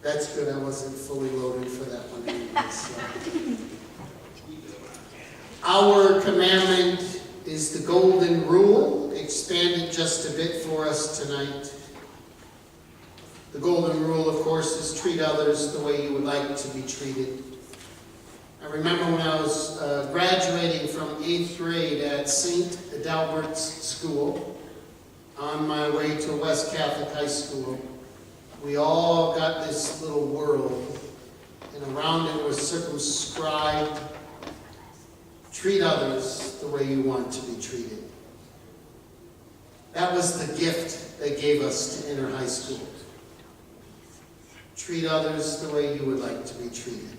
That's good. I wasn't fully loaded for that one anyway, so. Our commandment is the golden rule, expanded just a bit for us tonight. The golden rule, of course, is treat others the way you would like to be treated. I remember when I was graduating from 8th grade at St. Adalbert's School, on my way to West Catholic High School, we all got this little world, and around it was circumscribed, treat others the way you want to be treated. That was the gift they gave us to enter high school. Treat others the way you would like to be treated.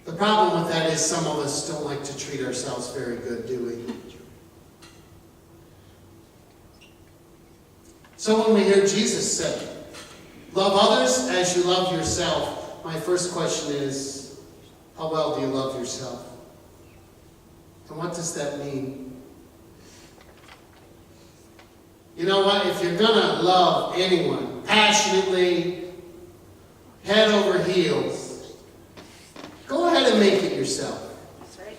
The problem with that is some of us don't like to treat ourselves very good, do we? So when we hear Jesus say, love others as you love yourself, my first question is, how well do you love yourself? And what does that mean? You know what? If you're going to love anyone passionately, head over heels, go ahead and make it yourself. That's right.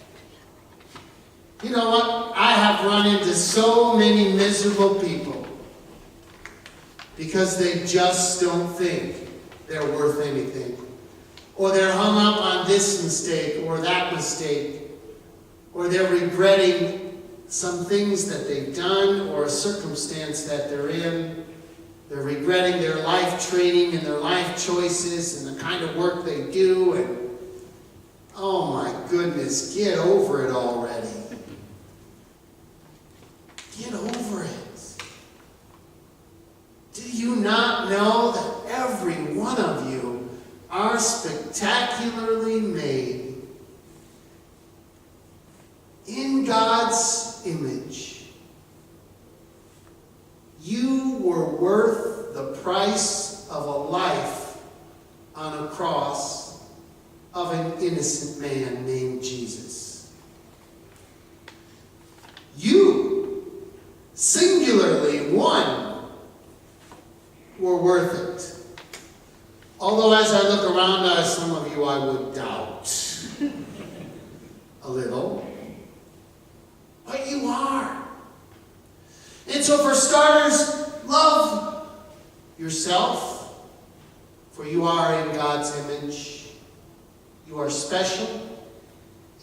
You know what? I have run into so many miserable people because they just don't think they're worth anything. Or they're hung up on this mistake or that mistake. Or they're regretting some things that they've done or a circumstance that they're in. They're regretting their life training and their life choices and the kind of work they do. And oh my goodness, get over it already. Get over it. Do you not know that every one of you are spectacularly made in God's image? You were worth the price of a life on a cross of an innocent man named Jesus. You, singularly one, were worth it. Although as I look around us, some of you I would doubt a little. But you are. And so for starters, love yourself, for you are in God's image. You are special,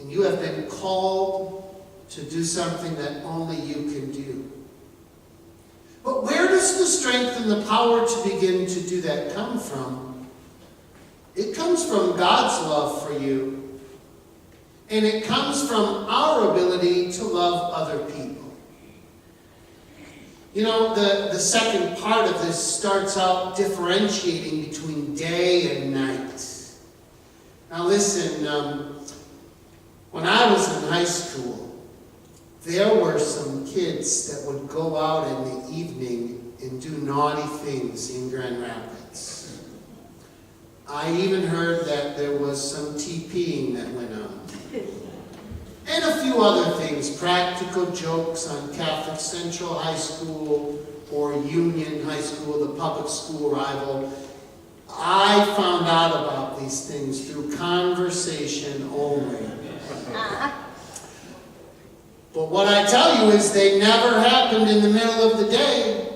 and you have been called to do something that only you can do. But where does the strength and the power to begin to do that come from? It comes from God's love for you. And it comes from our ability to love other people. You know, the second part of this starts out differentiating between day and night. Now listen, when I was in high school, there were some kids that would go out in the evening and do naughty things in Grand Rapids. I even heard that there was some TPing that went on. And a few other things, practical jokes on Catholic Central High School or Union High School, the public school rival. I found out about these things through conversation only. But what I tell you is they never happened in the middle of the day.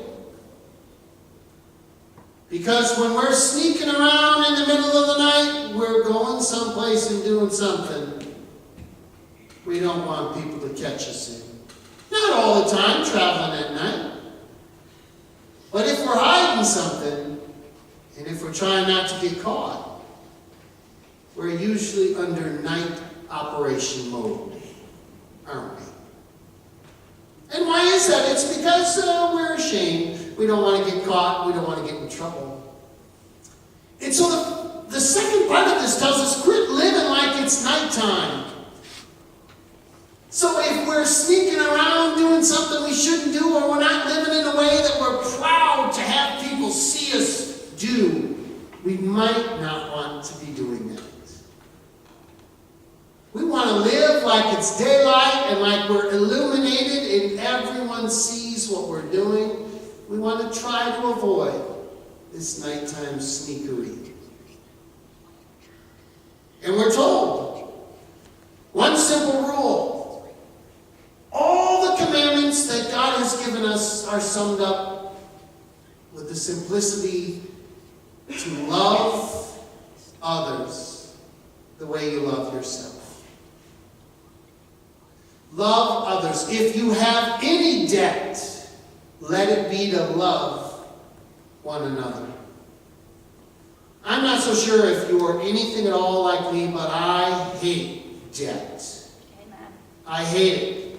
Because when we're sneaking around in the middle of the night, we're going someplace and doing something we don't want people to catch us in. Not all the time, traveling at night. But if we're hiding something, and if we're trying not to get caught, we're usually under night operation mode, aren't we? And why is that? It's because we're ashamed. We don't want to get caught. We don't want to get in trouble. And so the second part of this tells us, quit living like it's nighttime. So if we're sneaking around doing something we shouldn't do, or we're not living in a way that we're proud to have people see us do, we might not want to be doing that. We want to live like it's daylight and like we're illuminated and everyone sees what we're doing. We want to try to avoid this nighttime sneakery. And we're told one simple rule. All the commandments that God has given us are summed up with the simplicity to love others the way you love yourself. Love others. If you have any debt, let it be to love one another. I'm not so sure if you are anything at all like me, but I hate debt. Amen. I hate it.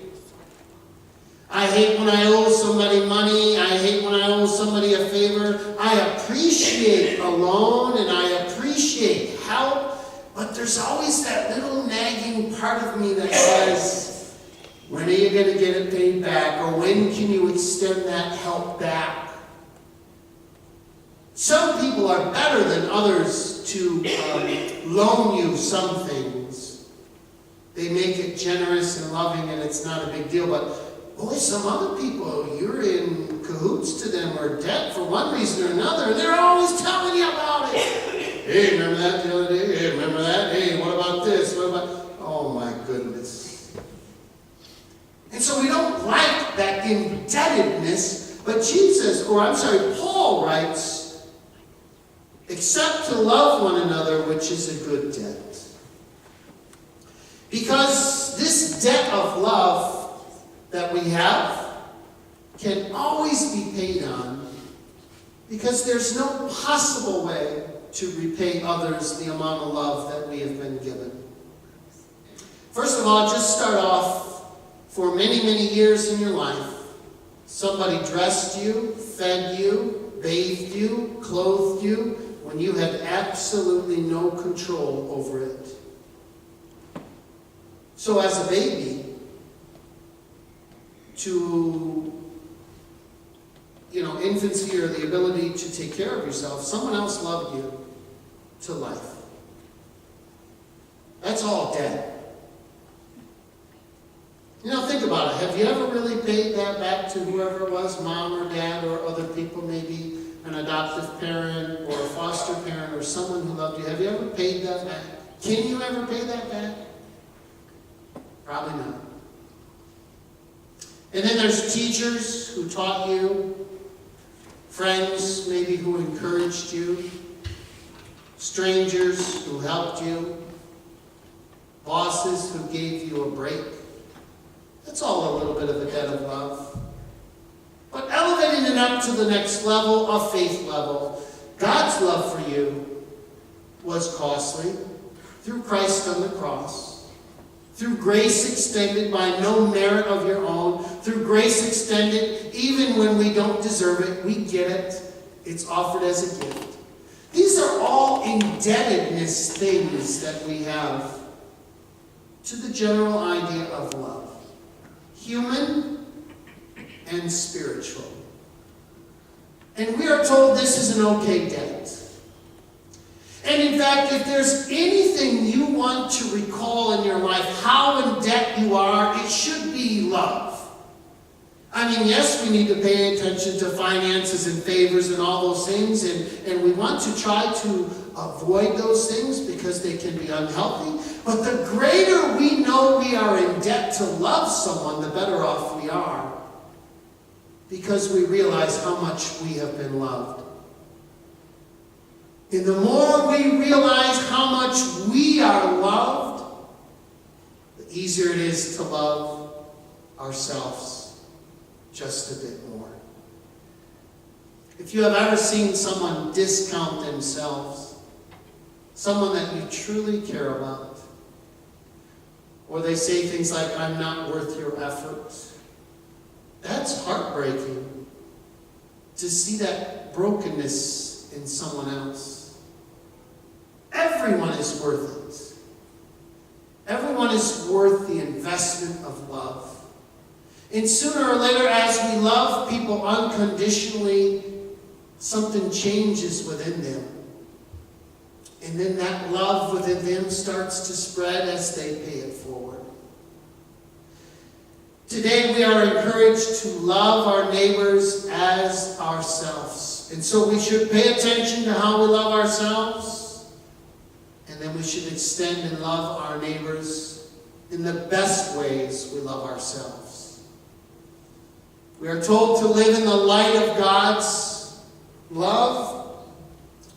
I hate when I owe somebody money. I hate when I owe somebody a favor. I appreciate a loan and I appreciate help, but there's always that little nagging part of me that says, when are you going to get it paid back? Or when can you extend that help back? Some people are better than others to loan you some things. They make it generous and loving and it's not a big deal. But boy, some other people, you're in cahoots to them or debt for one reason or another. And they're always telling you about it. Hey, remember that the other day? Hey, remember that? Hey, what about this? What about... Oh my goodness. And so we don't like that indebtedness. But Paul writes, except to love one another, which is a good debt. Because this debt of love that we have can always be paid on, because there's no possible way to repay others the amount of love that we have been given. First of all, just start off, for many, many years in your life, somebody dressed you, fed you, bathed you, clothed you, when you had absolutely no control over it. So as a baby, to infancy or the ability to take care of yourself, someone else loved you to life. That's all debt. Think about it. Have you ever really paid that back to whoever it was, mom or dad or other people, maybe an adoptive parent or a foster parent or someone who loved you? Have you ever paid that back? Can you ever pay that back? Probably not. And then there's teachers who taught you, friends maybe who encouraged you, strangers who helped you, bosses who gave you a break. That's all a little bit of a debt of love. But elevating it up to the next level, a faith level, God's love for you was costly through Christ on the cross, through grace extended by no merit of your own, through grace extended even when we don't deserve it. We get it. It's offered as a gift. These are all indebtedness things that we have to the general idea of love. Human and spiritual. And we are told this is an okay debt. And in fact, if there's anything you want to recall in your life, how in debt you are, it should be love. I mean, yes, we need to pay attention to finances and favors and all those things, and we want to try to avoid those things because they can be unhealthy. But the greater we know we are in debt to love someone, the better off we are, because we realize how much we have been loved. And the more we realize how much we are loved, the easier it is to love ourselves just a bit more. If you have ever seen someone discount themselves, someone that you truly care about, or they say things like, "I'm not worth your effort," that's heartbreaking to see that brokenness in someone else. Everyone is worth it. Everyone is worth the investment of love. And sooner or later, as we love people unconditionally, something changes within them. And then that love within them starts to spread as they pay it forward. Today we are encouraged to love our neighbors as ourselves. And so we should pay attention to how we love ourselves, and then we should extend and love our neighbors in the best ways we love ourselves. We are told to live in the light of God's love.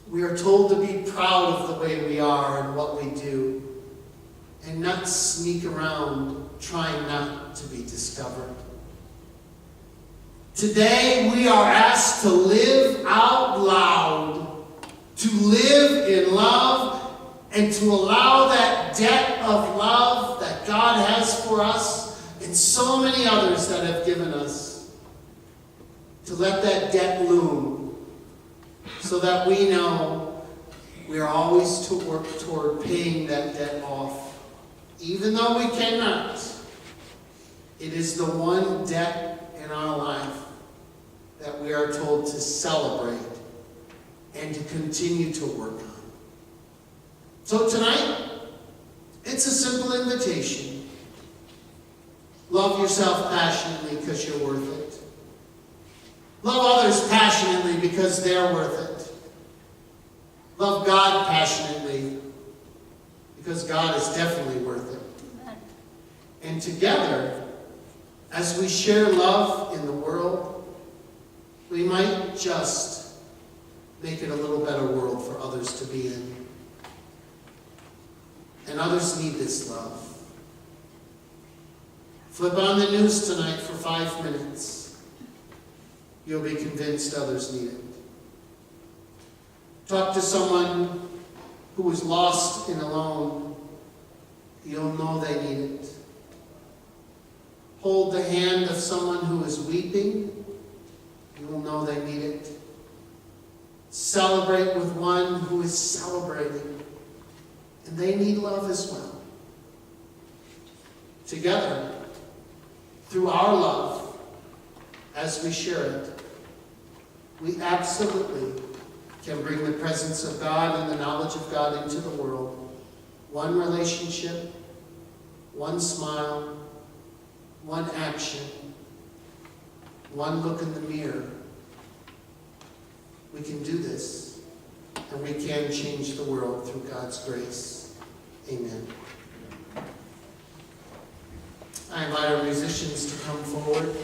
We are told to be proud of the way we are and what we do, and not sneak around trying not to be discovered. Today we are asked to live out loud, to live in love, and to allow that debt of love that God has for us and so many others that have given us, to let that debt loom so that we know we are always to work toward paying that debt off. Even though we cannot, it is the one debt in our life that we are told to celebrate and to continue to work on. So tonight, it's a simple invitation. Love yourself passionately because you're worth it. Love others passionately because they're worth it. Love God passionately because God is definitely worth it. And together, as we share love in the world, we might just make it a little better world for others to be in. And others need this love. Flip on the news tonight for 5 minutes. You'll be convinced others need it. Talk to someone who is lost and alone. You'll know they need it. Hold the hand of someone who is weeping. You will know they need it. Celebrate with one who is celebrating, and they need love as well. Together, through our love, as we share it, we absolutely can bring the presence of God and the knowledge of God into the world. One relationship, one smile, one action, one look in the mirror. We can do this, and we can change the world through God's grace. Amen. I invite our musicians to come forward.